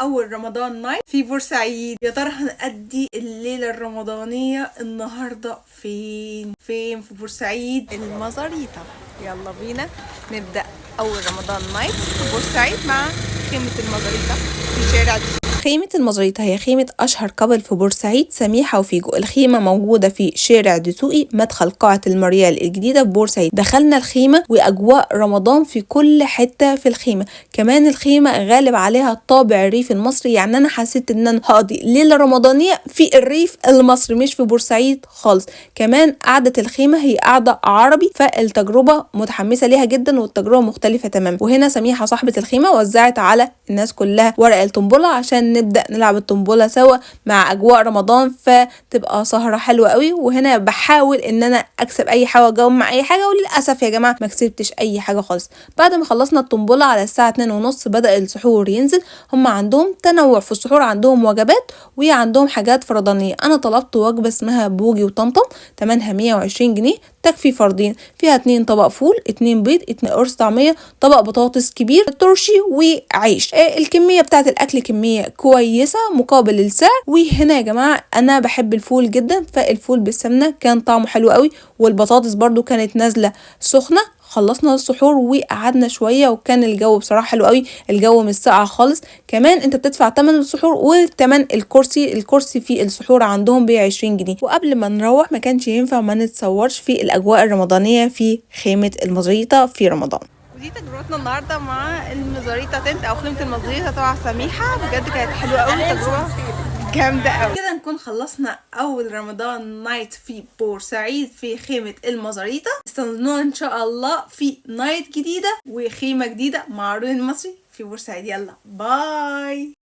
اول رمضان نايت في بورسعيد. يا ترى هنقضي الليله الرمضانيه النهارده فين في بورسعيد المزاريطه. يلا بينا نبدا اول رمضان نايت في بورسعيد مع خيمه المزاريطه في شارع خيمة المزاريطة هي خيمة أشهر كابل في بورسعيد، سميحة وفيجو. الخيمة موجودة في شارع دسوقي مدخل قاعة المريال الجديدة في بورسعيد. دخلنا الخيمة وأجواء رمضان في كل حتة في الخيمة. كمان الخيمة غالب عليها الطابع الريف المصري، يعني أنا حسيت إن أنا هقضي ليلة رمضانية في الريف المصري مش في بورسعيد خالص. كمان قعدة الخيمة هي قعدة عربي، فالتجربة متحمسة ليها جدا والتجربة مختلفة تماما. وهنا سميحة صاحبة الخيمة وزعت على الناس كلها ورق الطنبلة عشان نبدأ نلعب الطنبلة سوا مع أجواء رمضان، فتبقى سهرة حلوة قوي. وهنا بحاول إن أنا أكسب أي حاجة وأجمع أي حاجة، وللأسف يا جماعة ما كسبتش أي حاجة خالص. بعد ما خلصنا الطنبلة على الساعة 2:30 بدأ السحور ينزل. هم عندهم تنوع في السحور، عندهم وجبات وعندهم حاجات فرضانية. أنا طلبت وجبة اسمها بوجي وطمطم، تمنها 120 جنيه، تكفي فردين. فيها 2 طبق فول، 2 بيض، 2 قرص طعمية، طبق بطاطس كبير، ترشي وعيش. الكمية بتاعت الأكل كمية كويسة مقابل السعر. وهنا يا جماعة أنا بحب الفول جدا، فالفول بالسمنة كان طعمه حلو قوي، والبطاطس برضو كانت نازلة سخنة. خلصنا السحور وقعدنا شويه وكان الجو بصراحه حلو قوي، الجو مش ساقع خالص. كمان انت بتدفع ثمن السحور وثمن الكرسي في السحور عندهم ب20 جنيه. وقبل ما نروح ما كانش ينفع ما نتصورش في الاجواء الرمضانيه في خيمه المزاريطه في رمضان. ودي تجربتنا النهارده مع المزاريطه تنت او خيمه المزاريطه تبع سميحه. بجد كانت حلوه قوي، تجربه جامده قوي. كده نكون خلصنا اول رمضان نايت في بورسعيد في خيمه المزاريطه. استنونا ان شاء الله في نايت جديده وخيمه جديده مع عروض المصري في بورسعيد. يلا باي.